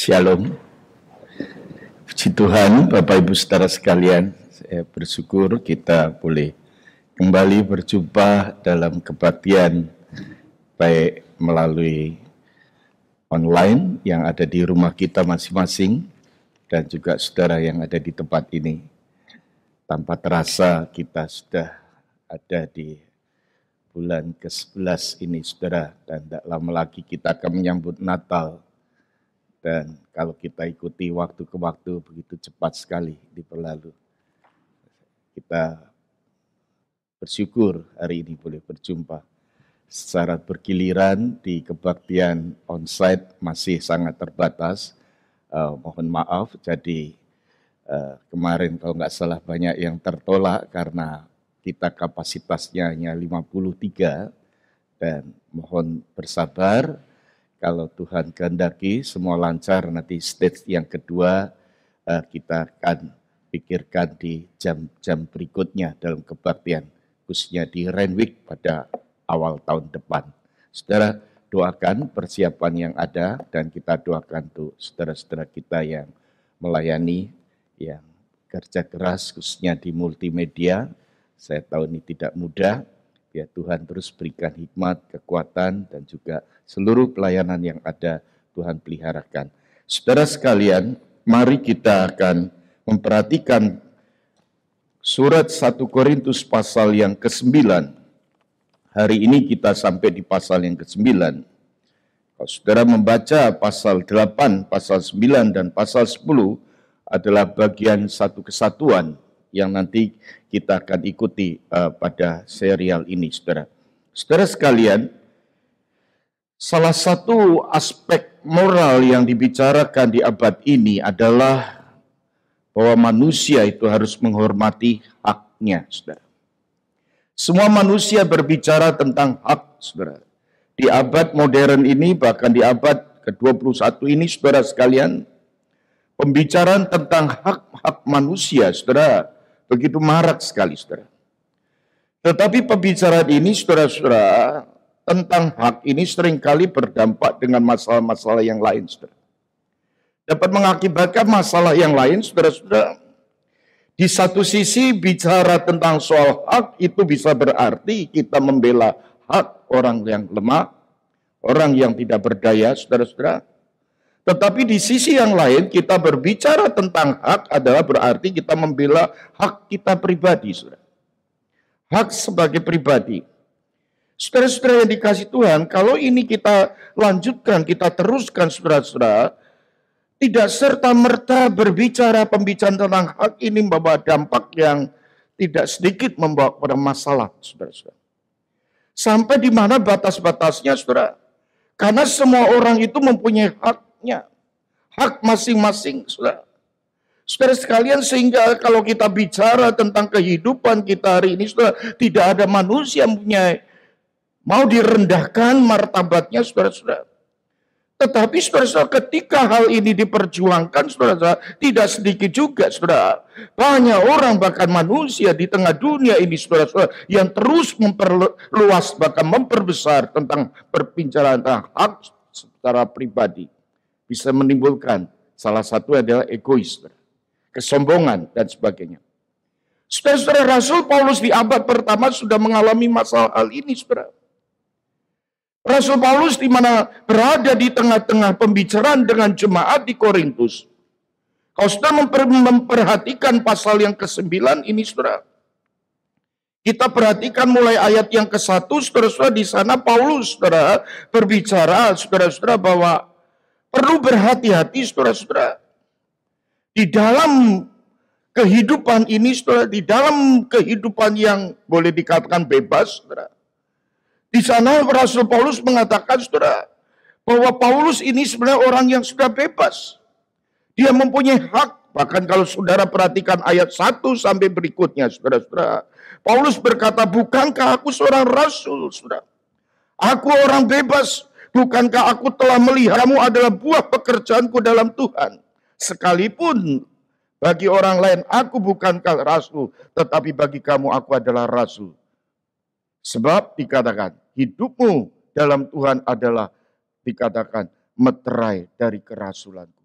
Shalom, puji Tuhan, Bapak Ibu Saudara sekalian, saya bersyukur kita boleh kembali berjumpa dalam kebaktian baik melalui online yang ada di rumah kita masing-masing dan juga saudara yang ada di tempat ini. Tanpa terasa kita sudah ada di bulan ke-11 ini saudara, dan tidak lama lagi kita akan menyambut Natal. Dan kalau kita ikuti waktu ke waktu begitu cepat sekali berlalu. Kita bersyukur hari ini boleh berjumpa secara bergiliran di kebaktian onsite masih sangat terbatas. Mohon maaf, jadi kemarin kalau nggak salah banyak yang tertolak karena kita kapasitasnya hanya 53 dan mohon bersabar. Kalau Tuhan kehendaki semua lancar, nanti stage yang kedua kita akan pikirkan di jam-jam berikutnya dalam kebaktian, khususnya di Renwick pada awal tahun depan. Saudara, doakan persiapan yang ada dan kita doakan untuk saudara-saudara kita yang melayani, yang kerja keras khususnya di multimedia. Saya tahu ini tidak mudah. Ya Tuhan terus berikan hikmat, kekuatan, dan juga seluruh pelayanan yang ada Tuhan peliharakan. Saudara sekalian, mari kita akan memperhatikan surat 1 Korintus pasal yang ke-9. Hari ini kita sampai di pasal yang ke-9. Kalau saudara membaca pasal 8, pasal 9, dan pasal 10 adalah bagian satu kesatuan yang nanti kita akan ikuti pada serial ini, saudara. Saudara sekalian, salah satu aspek moral yang dibicarakan di abad ini adalah bahwa manusia itu harus menghormati haknya, saudara. Semua manusia berbicara tentang hak, saudara. Di abad modern ini, bahkan di abad ke-21 ini, saudara sekalian, pembicaraan tentang hak-hak manusia, saudara, begitu marak sekali, saudara. Tetapi pembicaraan ini, saudara-saudara, tentang hak ini seringkali berdampak dengan masalah-masalah yang lain, saudara. Dapat mengakibatkan masalah yang lain, saudara-saudara. Di satu sisi bicara tentang soal hak itu bisa berarti kita membela hak orang yang lemah, orang yang tidak berdaya, saudara-saudara. Tetapi di sisi yang lain kita berbicara tentang hak adalah berarti kita membela hak kita pribadi, saudara. Hak sebagai pribadi. Saudara-saudara yang dikasih Tuhan, kalau ini kita lanjutkan, kita teruskan, saudara-saudara, tidak serta-merta berbicara pembicaraan tentang hak ini membawa dampak yang tidak sedikit membawa pada masalah, saudara-saudara. Sampai di mana batas-batasnya, saudara? Karena semua orang itu mempunyai haknya, hak masing-masing, saudara. Saudara sekalian, sehingga kalau kita bicara tentang kehidupan kita hari ini, saudara, tidak ada manusia yang punya mau direndahkan martabatnya, saudara-saudara. Tetapi saudara-saudara, ketika hal ini diperjuangkan, saudara-saudara, tidak sedikit juga, saudara. Banyak orang, bahkan manusia di tengah dunia ini, saudara-saudara, yang terus memperluas, bahkan memperbesar tentang perbincangan tentang hak secara pribadi. Bisa menimbulkan salah satu adalah egois, saudara, kesombongan, dan sebagainya. Saudara-saudara, Rasul Paulus di abad pertama sudah mengalami masalah hal ini, saudara. Rasul Paulus di mana berada di tengah-tengah pembicaraan dengan jemaat di Korintus. Kalau sudah memperhatikan pasal yang ke-9 ini, saudara, kita perhatikan mulai ayat yang ke-1, saudara-saudara, di sana Paulus, saudara, berbicara, saudara-saudara, bahwa perlu berhati-hati, saudara-saudara, di dalam kehidupan ini, saudara, di dalam kehidupan yang boleh dikatakan bebas, saudara. Di sana Rasul Paulus mengatakan, saudara, bahwa Paulus ini sebenarnya orang yang sudah bebas. Dia mempunyai hak. Bahkan kalau saudara perhatikan ayat 1 sampai berikutnya, saudara-saudara. Paulus berkata, bukankah aku seorang rasul, saudara? Aku orang bebas. Bukankah aku telah meliharamu adalah buah pekerjaanku dalam Tuhan. Sekalipun bagi orang lain aku bukankah rasul, tetapi bagi kamu aku adalah rasul. Sebab dikatakan, hidupmu dalam Tuhan adalah dikatakan meterai dari kerasulanku.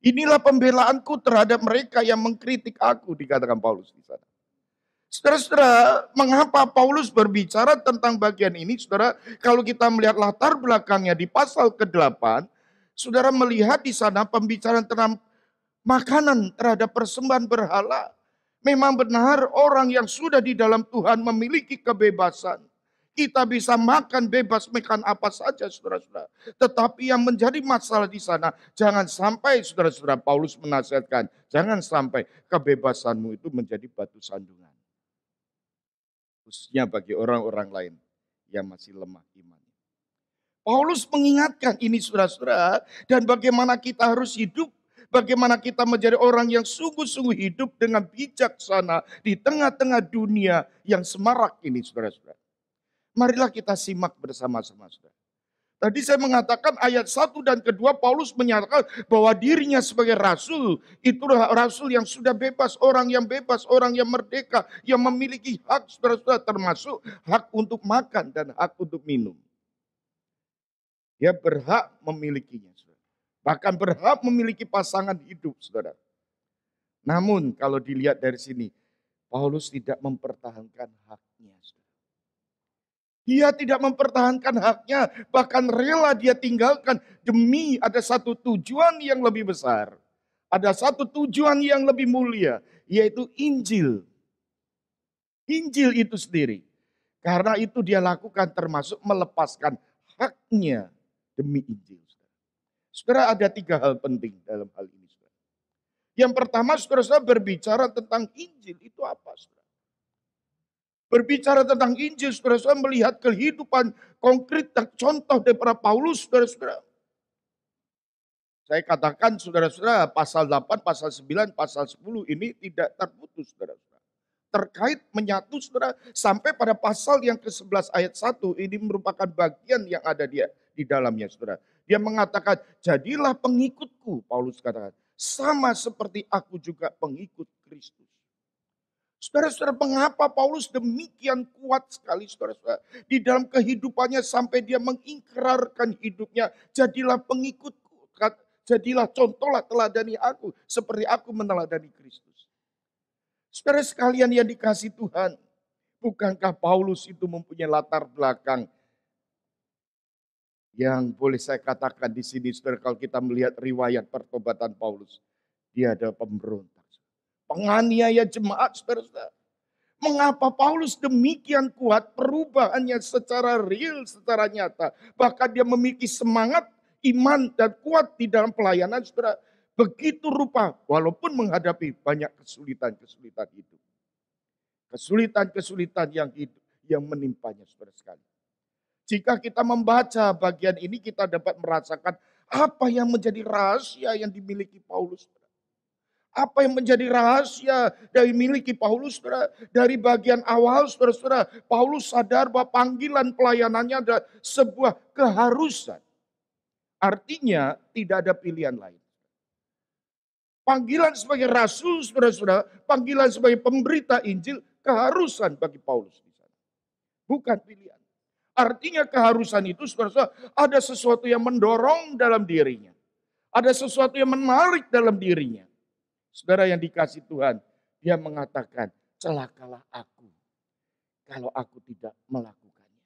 Inilah pembelaanku terhadap mereka yang mengkritik aku, dikatakan Paulus di sana. Saudara-saudara, mengapa Paulus berbicara tentang bagian ini? Saudara, kalau kita melihat latar belakangnya di pasal ke-8, saudara melihat di sana pembicaraan tentang makanan terhadap persembahan berhala. Memang benar orang yang sudah di dalam Tuhan memiliki kebebasan. Kita bisa makan bebas, makan apa saja saudara-saudara. Tetapi yang menjadi masalah di sana, jangan sampai saudara-saudara, Paulus menasihatkan, jangan sampai kebebasanmu itu menjadi batu sandungan. Khususnya bagi orang-orang lain yang masih lemah iman. Paulus mengingatkan ini saudara-saudara, dan bagaimana kita harus hidup, bagaimana kita menjadi orang yang sungguh-sungguh hidup dengan bijaksana di tengah-tengah dunia yang semarak ini saudara-saudara. Marilah kita simak bersama-sama saudara. Tadi saya mengatakan ayat 1 dan kedua Paulus menyatakan bahwa dirinya sebagai rasul, itulah rasul yang sudah bebas, orang yang merdeka, yang memiliki hak saudara-saudara, termasuk hak untuk makan dan hak untuk minum. Dia berhak memilikinya, saudara. Bahkan berhak memiliki pasangan hidup, saudara. Namun kalau dilihat dari sini, Paulus tidak mempertahankan haknya, saudara. Dia tidak mempertahankan haknya, bahkan rela dia tinggalkan demi ada satu tujuan yang lebih besar. Ada satu tujuan yang lebih mulia, yaitu Injil. Injil itu sendiri. Karena itu dia lakukan termasuk melepaskan haknya demi Injil. Saudara, ada 3 hal penting dalam hal ini. Saudara. Yang pertama, saudara-saudara berbicara tentang Injil itu apa? Saudara? Berbicara tentang Injil, saudara-saudara melihat kehidupan konkret dan contoh daripada Paulus, saudara-saudara. Saya katakan saudara-saudara, pasal 8, pasal 9, pasal 10 ini tidak terputus, saudara-saudara. Terkait menyatu, saudara, sampai pada pasal yang ke-11 ayat 1, ini merupakan bagian yang ada di dalamnya, saudara. Dia mengatakan, jadilah pengikutku, Paulus katakan, sama seperti aku juga pengikut Kristus. Saudara-saudara, mengapa Paulus demikian kuat sekali, saudara-saudara, di dalam kehidupannya sampai dia mengikrarkan hidupnya, jadilah pengikutku, jadilah contohlah teladani aku, seperti aku meneladani Kristus. Saudara sekalian yang dikasih Tuhan, bukankah Paulus itu mempunyai latar belakang yang boleh saya katakan di sini, saudara, kalau kita melihat riwayat pertobatan Paulus, dia adalah pemberontak, penganiaya jemaat, saudara-saudara. Mengapa Paulus demikian kuat perubahannya secara real, secara nyata. Bahkan dia memiliki semangat, iman, dan kuat di dalam pelayanan, saudara. Begitu rupa, walaupun menghadapi banyak kesulitan-kesulitan hidup. Kesulitan-kesulitan yang menimpanya, saudara sekali. Jika kita membaca bagian ini, kita dapat merasakan apa yang menjadi rahasia yang dimiliki Paulus. Apa yang menjadi rahasia dari miliki Paulus, saudara? Dari bagian awal, saudara-saudara, Paulus sadar bahwa panggilan pelayanannya adalah sebuah keharusan. Artinya tidak ada pilihan lain. Panggilan sebagai rasul, saudara-saudara, panggilan sebagai pemberita Injil, keharusan bagi Paulus. Bukan pilihan. Artinya keharusan itu, saudara-saudara, ada sesuatu yang mendorong dalam dirinya. Ada sesuatu yang menarik dalam dirinya. Saudara yang dikasih Tuhan, dia mengatakan, celakalah aku kalau aku tidak melakukannya.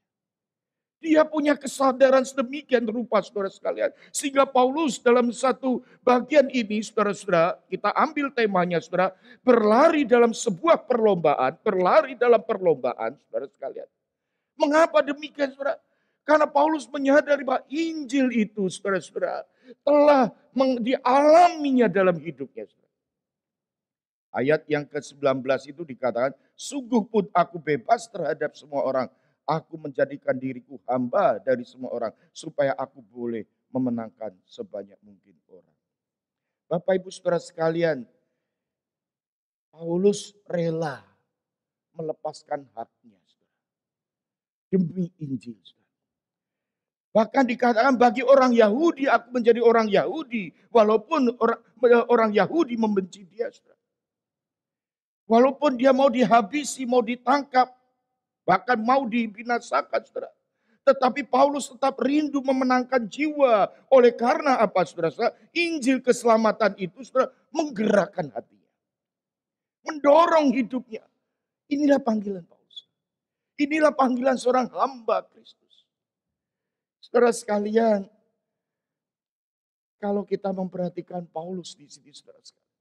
Dia punya kesadaran sedemikian rupa, saudara sekalian. Sehingga Paulus dalam satu bagian ini, saudara-saudara, kita ambil temanya, saudara, berlari dalam sebuah perlombaan, saudara sekalian. Mengapa demikian, saudara? Karena Paulus menyadari bahwa Injil itu, saudara-saudara, telah dialaminya dalam hidupnya, saudara. Ayat yang ke-19 itu dikatakan, sungguh pun aku bebas terhadap semua orang. Aku menjadikan diriku hamba dari semua orang, supaya aku boleh memenangkan sebanyak mungkin orang. Bapak Ibu Saudara sekalian, Paulus rela melepaskan haknya, saudara, demi Injil. Saudara. Bahkan dikatakan bagi orang Yahudi, aku menjadi orang Yahudi, walaupun orang Yahudi membenci dia, saudara. Walaupun dia mau dihabisi, mau ditangkap, bahkan mau dibinasakan, saudara. Tetapi Paulus tetap rindu memenangkan jiwa. Oleh karena apa, saudara-saudara? Injil keselamatan itu, saudara, menggerakkan hatinya. Mendorong hidupnya. Inilah panggilan Paulus. Inilah panggilan seorang hamba Kristus. Saudara sekalian, kalau kita memperhatikan Paulus di sini, saudara sekalian,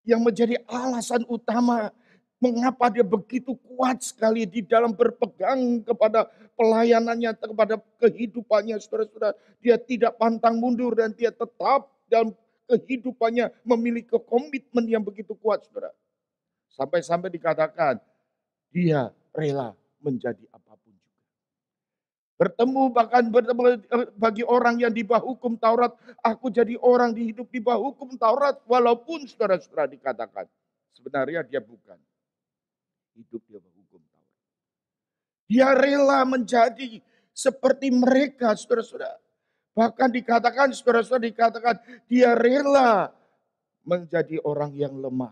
yang menjadi alasan utama mengapa dia begitu kuat sekali di dalam berpegang kepada pelayanannya, kepada kehidupannya, saudara-saudara. Dia tidak pantang mundur dan dia tetap dalam kehidupannya memiliki komitmen yang begitu kuat, saudara. Sampai-sampai dikatakan dia rela menjadi apapun juga. Bertemu bagi orang yang di bawah hukum Taurat, aku jadi orang hidup di bawah hukum Taurat, walaupun saudara-saudara dikatakan sebenarnya dia bukan hidup di bawah hukum Taurat. Dia rela menjadi seperti mereka, saudara-saudara. Bahkan dikatakan, saudara-saudara dikatakan, dia rela menjadi orang yang lemah.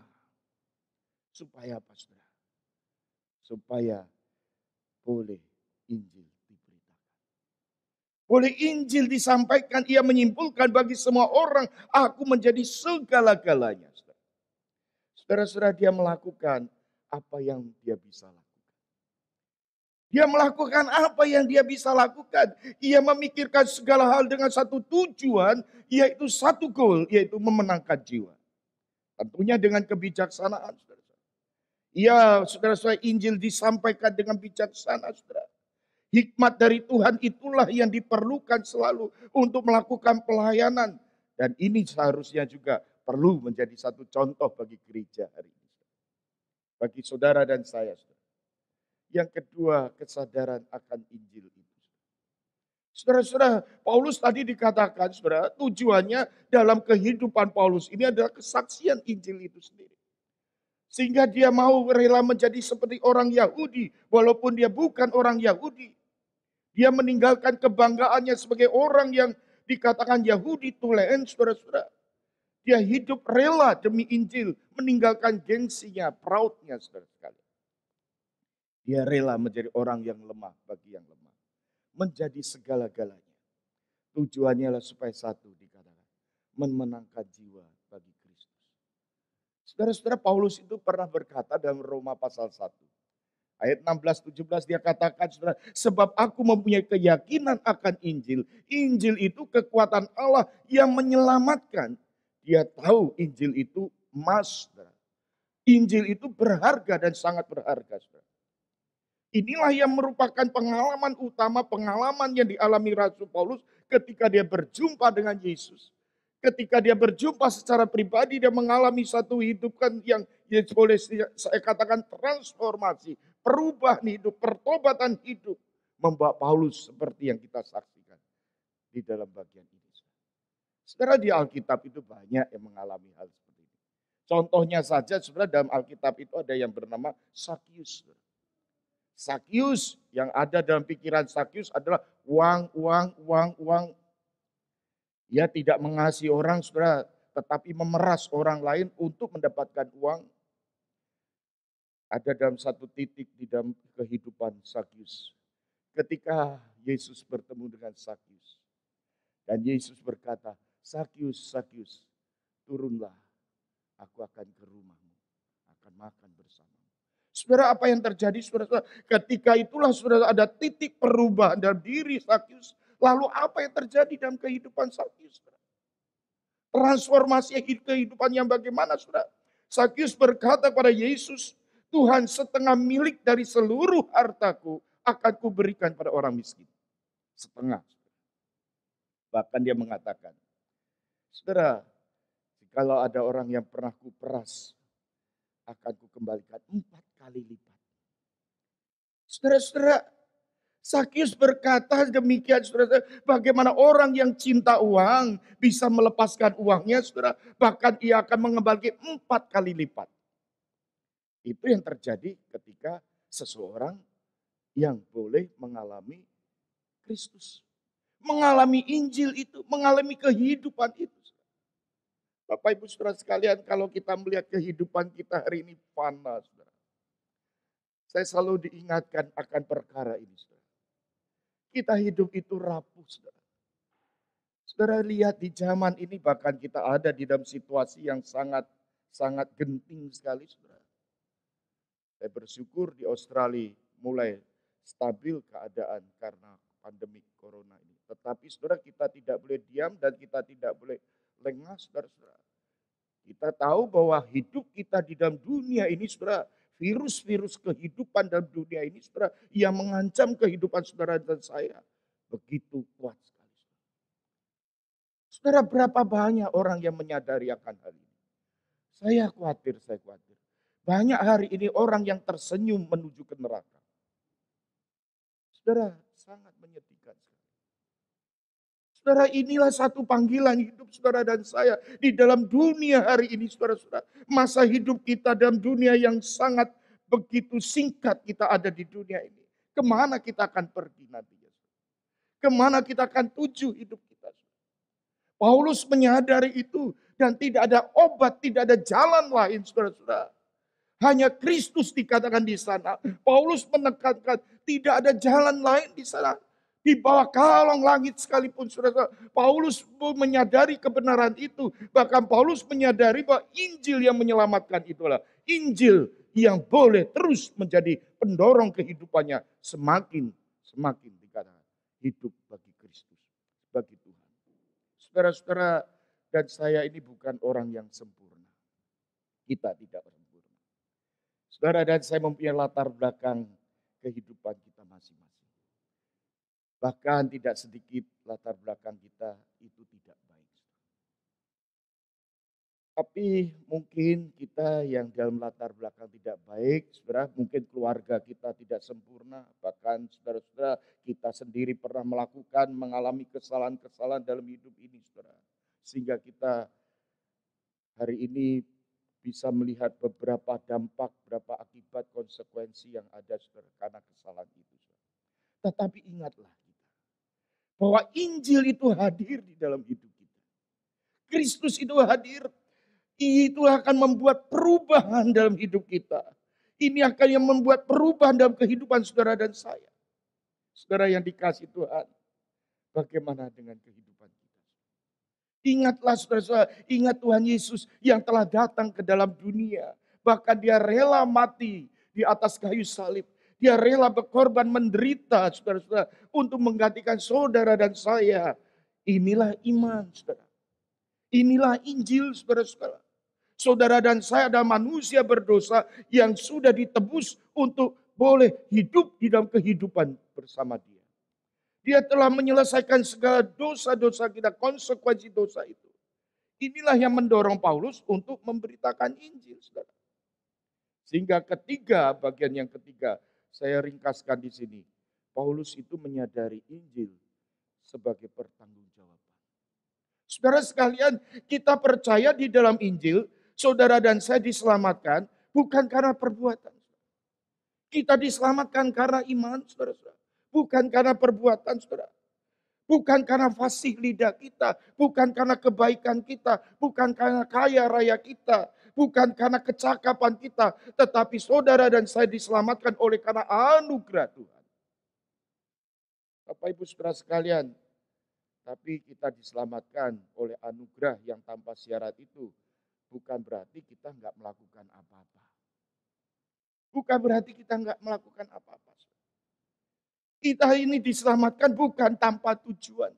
Supaya apa, saudara? Supaya boleh Injil diberitakan. Boleh Injil disampaikan, ia menyimpulkan bagi semua orang, aku menjadi segala-galanya. Saudara-saudara, dia melakukan apa yang dia bisa lakukan. Dia melakukan apa yang dia bisa lakukan. Ia memikirkan segala hal dengan satu tujuan, yaitu satu goal, yaitu memenangkan jiwa. Tentunya dengan kebijaksanaan, saudara. Ia, saudara-saudara, Injil disampaikan dengan bijaksana, saudara. Hikmat dari Tuhan itulah yang diperlukan selalu untuk melakukan pelayanan. Dan ini seharusnya juga perlu menjadi satu contoh bagi gereja hari ini. Bagi saudara dan saya, saudara. Yang kedua, kesadaran akan Injil itu. Saudara-saudara, Paulus tadi dikatakan, saudara, tujuannya dalam kehidupan Paulus ini adalah kesaksian Injil itu sendiri. Sehingga dia mau rela menjadi seperti orang Yahudi, walaupun dia bukan orang Yahudi. Dia meninggalkan kebanggaannya sebagai orang yang dikatakan Yahudi tulen, saudara-saudara. Dia hidup rela demi Injil, meninggalkan gengsinya, proudnya, saudara-saudara. Dia rela menjadi orang yang lemah bagi yang lemah. Menjadi segala-galanya. Tujuannya adalah supaya satu dikatakan. Memenangkan jiwa bagi Kristus. Saudara-saudara, Paulus itu pernah berkata dalam Roma pasal 1. Ayat 16-17 dia katakan, saudara, sebab aku mempunyai keyakinan akan Injil. Injil itu kekuatan Allah yang menyelamatkan. Dia tahu Injil itu emas, saudara. Injil itu berharga dan sangat berharga, saudara. Inilah yang merupakan pengalaman utama, pengalaman yang dialami Rasul Paulus ketika dia berjumpa dengan Yesus. Ketika dia berjumpa secara pribadi, dia mengalami satu hidup yang boleh saya katakan transformasi, perubahan hidup, pertobatan hidup. Membawa Paulus seperti yang kita saksikan di dalam bagian ini. Saudara, di Alkitab itu banyak yang mengalami hal seperti ini. Contohnya saja, saudara, dalam Alkitab itu ada yang bernama Sakyus. Sakyus, yang ada dalam pikiran Sakyus adalah uang. Dia tidak mengasihi orang, saudara, tetapi memeras orang lain untuk mendapatkan uang. Ada dalam satu titik di dalam kehidupan Sakyus. Ketika Yesus bertemu dengan Sakyus. Dan Yesus berkata, Sakyus, Sakyus, turunlah, aku akan ke rumahmu, akan makan bersama. Saudara, apa yang terjadi, saudara? Ketika itulah, saudara, ada titik perubahan dalam diri Sakyus. Lalu apa yang terjadi dalam kehidupan Sakyus? Transformasi kehidupan yang bagaimana, saudara? Sakyus berkata kepada Yesus, Tuhan, setengah milik dari seluruh hartaku akan kuberikan pada orang miskin. Setengah. Bahkan dia mengatakan, saudara, kalau ada orang yang pernah kuperas, akan kukembalikan 4 kali lipat. Saudara-saudara, Sakyus berkata demikian, saudara, bagaimana orang yang cinta uang bisa melepaskan uangnya, saudara, bahkan ia akan mengembalikan 4 kali lipat. Itu yang terjadi ketika seseorang yang boleh mengalami Kristus. Mengalami Injil itu, mengalami kehidupan itu. Bapak Ibu Saudara sekalian, kalau kita melihat kehidupan kita hari ini fana, saudara. Saya selalu diingatkan akan perkara ini, saudara. Kita hidup itu rapuh, saudara. Saudara lihat di zaman ini bahkan kita ada di dalam situasi yang sangat sangat genting sekali, saudara. Saya bersyukur di Australia mulai stabil keadaan karena pandemi corona ini. Tetapi saudara, kita tidak boleh diam dan kita tidak boleh lengah, saudara-saudara. Kita tahu bahwa hidup kita di dalam dunia ini, saudara, virus-virus kehidupan dalam dunia ini, saudara, yang mengancam kehidupan saudara dan saya begitu kuat sekali. Saudara, berapa banyak orang yang menyadari akan hal ini? Saya khawatir. Banyak hari ini orang yang tersenyum menuju ke neraka. Saudara, sangat menyedihkan. Saudara, inilah satu panggilan hidup saudara dan saya di dalam dunia hari ini, saudara-saudara. Masa hidup kita dalam dunia yang sangat begitu singkat kita ada di dunia ini. Kemana kita akan pergi nantinya? Kemana kita akan tuju hidup kita? Paulus menyadari itu dan tidak ada obat, tidak ada jalan lain, saudara-saudara. Hanya Kristus dikatakan di sana. Paulus menekankan tidak ada jalan lain di sana. Di bawah kalung langit sekalipun, saudara. Paulus menyadari kebenaran itu. Bahkan Paulus menyadari bahwa Injil yang menyelamatkan itulah Injil yang boleh terus menjadi pendorong kehidupannya semakin dikatakan hidup bagi Kristus, bagi Tuhan. Saudara-saudara dan saya ini bukan orang yang sempurna. Kita tidak sempurna. Saudara dan saya mempunyai latar belakang kehidupan kita masing-masing. Bahkan tidak sedikit latar belakang kita itu tidak baik. Tapi mungkin kita yang dalam latar belakang tidak baik, saudara, mungkin keluarga kita tidak sempurna. Bahkan saudara-saudara kita sendiri pernah mengalami kesalahan-kesalahan dalam hidup ini, saudara. Sehingga kita hari ini bisa melihat beberapa dampak, beberapa akibat konsekuensi yang ada, saudara, karena kesalahan itu. Saudara. Tetapi ingatlah bahwa Injil itu hadir di dalam hidup kita. Kristus itu hadir. Itu akan membuat perubahan dalam hidup kita. Ini akan yang membuat perubahan dalam kehidupan saudara dan saya. Saudara yang dikasih Tuhan. Bagaimana dengan kehidupan kita? Ingatlah saudara-saudara, ingat Tuhan Yesus yang telah datang ke dalam dunia. Bahkan dia rela mati di atas kayu salib. Dia rela berkorban menderita, saudara-saudara, untuk menggantikan saudara dan saya. Inilah iman, saudara. Inilah Injil, saudara-saudara. Saudara dan saya adalah manusia berdosa yang sudah ditebus untuk boleh hidup di dalam kehidupan bersama Dia. Dia telah menyelesaikan segala dosa-dosa kita, konsekuensi dosa itu. Inilah yang mendorong Paulus untuk memberitakan Injil, saudara. Sehingga bagian yang ketiga, saya ringkaskan di sini. Paulus itu menyadari Injil sebagai pertanggungjawaban. Saudara sekalian, kita percaya di dalam Injil, saudara dan saya diselamatkan bukan karena perbuatan. Kita diselamatkan karena iman, saudara-saudara. Bukan karena perbuatan, saudara. Bukan karena fasih lidah kita, bukan karena kebaikan kita, bukan karena kaya raya kita, bukan karena kecakapan kita, tetapi saudara dan saya diselamatkan oleh karena anugerah Tuhan. Bapak Ibu saudara sekalian, tapi kita diselamatkan oleh anugerah yang tanpa syarat itu, bukan berarti kita nggak melakukan apa-apa. Bukan berarti kita nggak melakukan apa-apa. Kita ini diselamatkan bukan tanpa tujuan.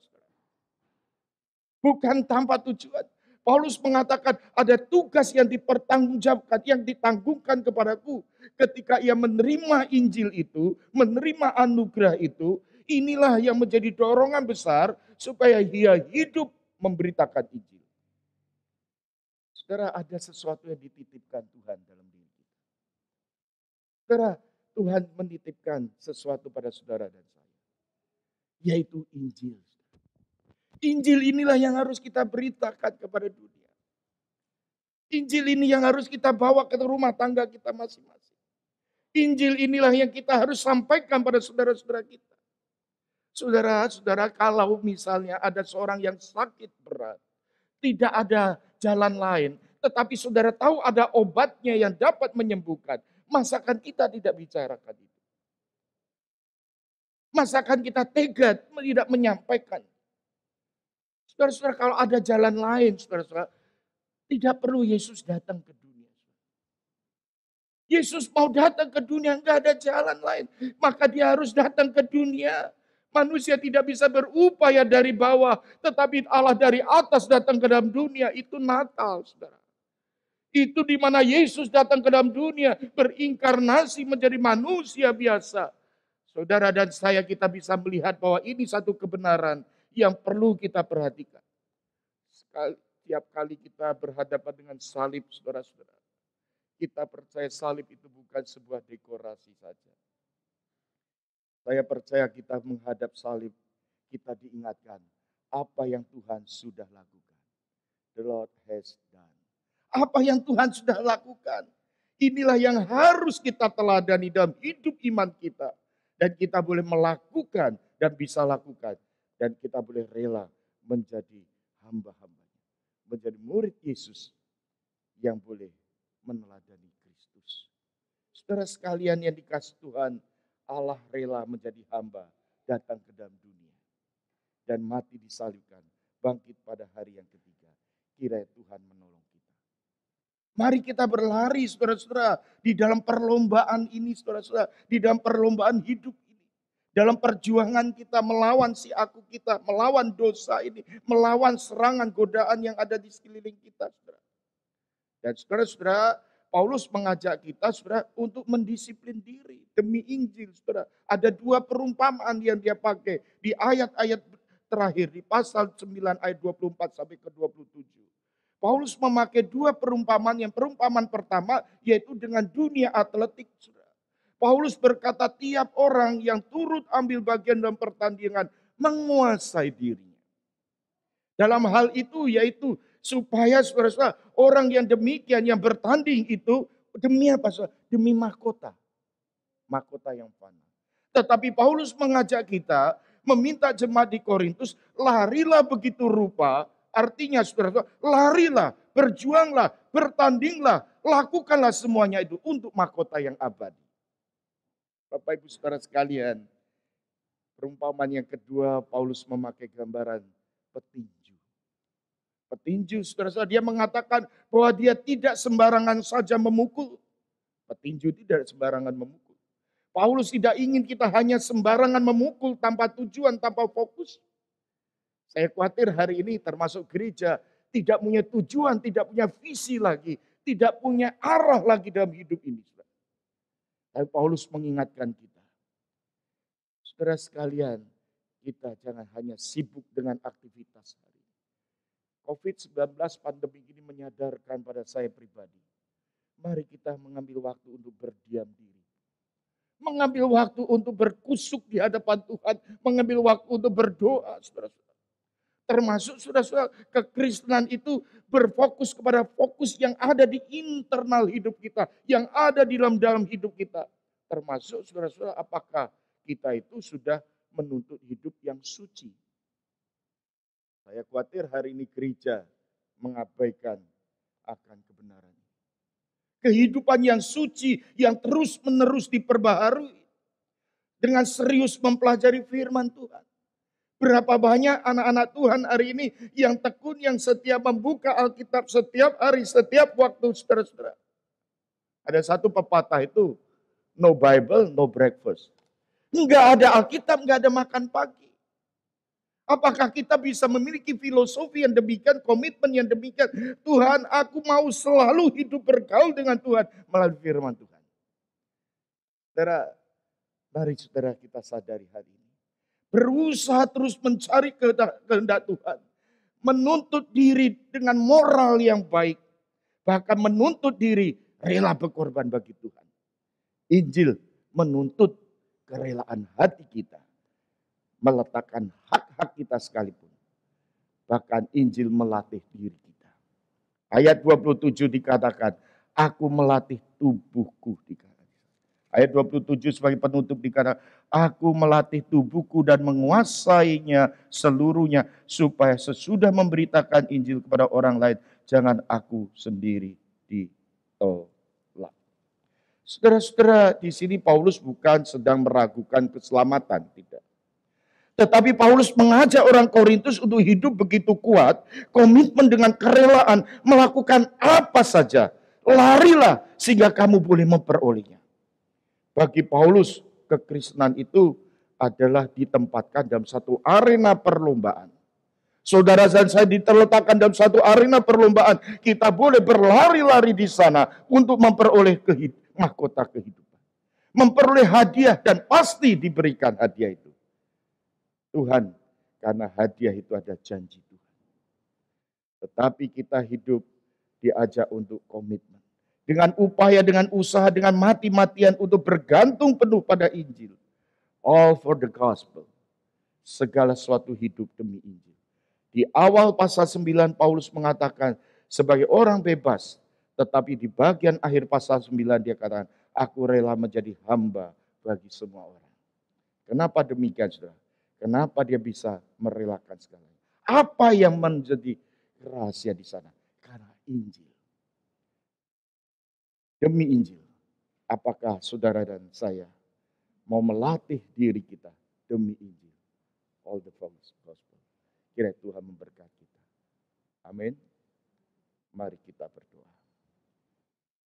Bukan tanpa tujuan. Paulus mengatakan ada tugas yang dipertanggungjawabkan, yang ditanggungkan kepadaku. Ketika ia menerima Injil itu, menerima anugerah itu, inilah yang menjadi dorongan besar supaya dia hidup memberitakan Injil. Saudara, ada sesuatu yang dititipkan Tuhan dalam diri kita. Saudara, Tuhan menitipkan sesuatu pada saudara dan saya. Yaitu Injil. Injil inilah yang harus kita beritakan kepada dunia. Injil ini yang harus kita bawa ke rumah tangga kita masing-masing. Injil inilah yang kita harus sampaikan pada saudara-saudara kita. Saudara-saudara, kalau misalnya ada seorang yang sakit berat, tidak ada jalan lain, tetapi saudara tahu ada obatnya yang dapat menyembuhkan, masakan kita tidak bicarakan itu. Masakan kita tega tidak menyampaikan. Saudara-saudara, kalau ada jalan lain, saudara-saudara, tidak perlu Yesus datang ke dunia. Yesus mau datang ke dunia, enggak ada jalan lain. Maka dia harus datang ke dunia. Manusia tidak bisa berupaya dari bawah, tetapi Allah dari atas datang ke dalam dunia. Itu Natal, saudara. Itu di mana Yesus datang ke dalam dunia, berinkarnasi menjadi manusia biasa. Saudara dan saya, kita bisa melihat bahwa ini satu kebenaran yang perlu kita perhatikan. Setiap kali kita berhadapan dengan salib, saudara-saudara, kita percaya salib itu bukan sebuah dekorasi saja. Saya percaya kita menghadap salib, kita diingatkan apa yang Tuhan sudah lakukan. The Lord has done. Apa yang Tuhan sudah lakukan. Inilah yang harus kita teladani dalam hidup iman kita. Dan kita boleh melakukan dan bisa lakukan. Dan kita boleh rela menjadi hamba-hambanya. Menjadi murid Yesus yang boleh meneladani Kristus. Saudara sekalian yang dikasih Tuhan, Allah rela menjadi hamba, datang ke dalam dunia. Dan mati disalibkan, bangkit pada hari yang ketiga. Kiranya Tuhan menolong kita. Mari kita berlari, saudara-saudara, di dalam perlombaan ini, saudara-saudara, di dalam perlombaan hidup ini. Dalam perjuangan kita melawan si aku kita, melawan dosa ini, melawan serangan godaan yang ada di sekeliling kita, saudara. Dan saudara-saudara, Paulus mengajak kita, saudara, untuk mendisiplin diri demi Injil, saudara. Ada dua perumpamaan yang dia pakai di ayat-ayat terakhir, di pasal 9 ayat 24 sampai ke 27. Paulus memakai dua perumpamaan. Yang perumpamaan pertama yaitu dengan dunia atletik, saudara. Paulus berkata tiap orang yang turut ambil bagian dalam pertandingan menguasai dirinya. Dalam hal itu yaitu supaya saudara-saudara, orang yang demikian yang bertanding itu demi apa? Demi mahkota. Mahkota yang fana. Tetapi Paulus mengajak kita meminta jemaat di Korintus, larilah begitu rupa. Artinya saudara-saudara, larilah, berjuanglah, bertandinglah, lakukanlah semuanya itu untuk mahkota yang abadi. Bapak Ibu Saudara sekalian, perumpamaan yang kedua Paulus memakai gambaran petinju. Petinju, saudara-saudara, dia mengatakan bahwa dia tidak sembarangan saja memukul. Petinju tidak sembarangan memukul. Paulus tidak ingin kita hanya sembarangan memukul tanpa tujuan, tanpa fokus. Saya khawatir hari ini termasuk gereja tidak punya tujuan, tidak punya visi lagi, tidak punya arah lagi dalam hidup ini. Tapi Paulus mengingatkan kita. Saudara sekalian, kita jangan hanya sibuk dengan aktivitas hari. COVID-19 pandemi ini menyadarkan pada saya pribadi. Mari kita mengambil waktu untuk berdiam diri. Mengambil waktu untuk berkusuk di hadapan Tuhan. Mengambil waktu untuk berdoa, saudara-saudara. Termasuk saudara-saudara, kekristenan itu berfokus kepada fokus yang ada di internal hidup kita. Yang ada di dalam hidup kita. Termasuk saudara-saudara, apakah kita itu sudah menuntut hidup yang suci. Saya khawatir hari ini gereja mengabaikan akan kebenaran. Kehidupan yang suci yang terus-menerus diperbaharui. Dengan serius mempelajari firman Tuhan. Berapa banyak anak-anak Tuhan hari ini yang tekun, yang setiap membuka Alkitab setiap hari, setiap waktu, saudara-saudara. Ada satu pepatah itu, no Bible, no breakfast. Enggak ada Alkitab, enggak ada makan pagi. Apakah kita bisa memiliki filosofi yang demikian, komitmen yang demikian? Tuhan, aku mau selalu hidup bergaul dengan Tuhan melalui firman Tuhan. Saudara, mari saudara kita sadari hari ini. Berusaha terus mencari kehendak Tuhan. Menuntut diri dengan moral yang baik. Bahkan menuntut diri rela berkorban bagi Tuhan. Injil menuntut kerelaan hati kita. Meletakkan hak-hak kita sekalipun. Bahkan Injil melatih diri kita. Ayat 27 dikatakan, aku melatih tubuhku. Ayat 27 sebagai penutup dikatakan, aku melatih tubuhku dan menguasainya seluruhnya. Supaya sesudah memberitakan Injil kepada orang lain, jangan aku sendiri ditolak. Saudara-saudara, di sini Paulus bukan sedang meragukan keselamatan, tidak. Tetapi Paulus mengajak orang Korintus untuk hidup begitu kuat, komitmen dengan kerelaan, melakukan apa saja. Larilah sehingga kamu boleh memperolehnya. Bagi Paulus, kekristenan itu adalah ditempatkan dalam satu arena perlombaan. Saudara dan saya diletakkan dalam satu arena perlombaan. Kita boleh berlari-lari di sana untuk memperoleh mahkota kehidupan. Memperoleh hadiah dan pasti diberikan hadiah itu. Tuhan, karena hadiah itu ada janji Tuhan. Tetapi kita hidup diajak untuk komitmen. Dengan upaya, dengan usaha, dengan mati-matian untuk bergantung penuh pada Injil. All for the gospel. Segala sesuatu hidup demi Injil. Di awal pasal 9 Paulus mengatakan sebagai orang bebas. Tetapi di bagian akhir pasal 9 dia katakan, aku rela menjadi hamba bagi semua orang. Kenapa demikian, saudara? Kenapa dia bisa merelakan segalanya? Apa yang menjadi rahasia di sana? Karena Injil. Demi Injil. Apakah saudara dan saya mau melatih diri kita demi Injil? All the gospel. Kiranya Tuhan memberkati kita. Amin. Mari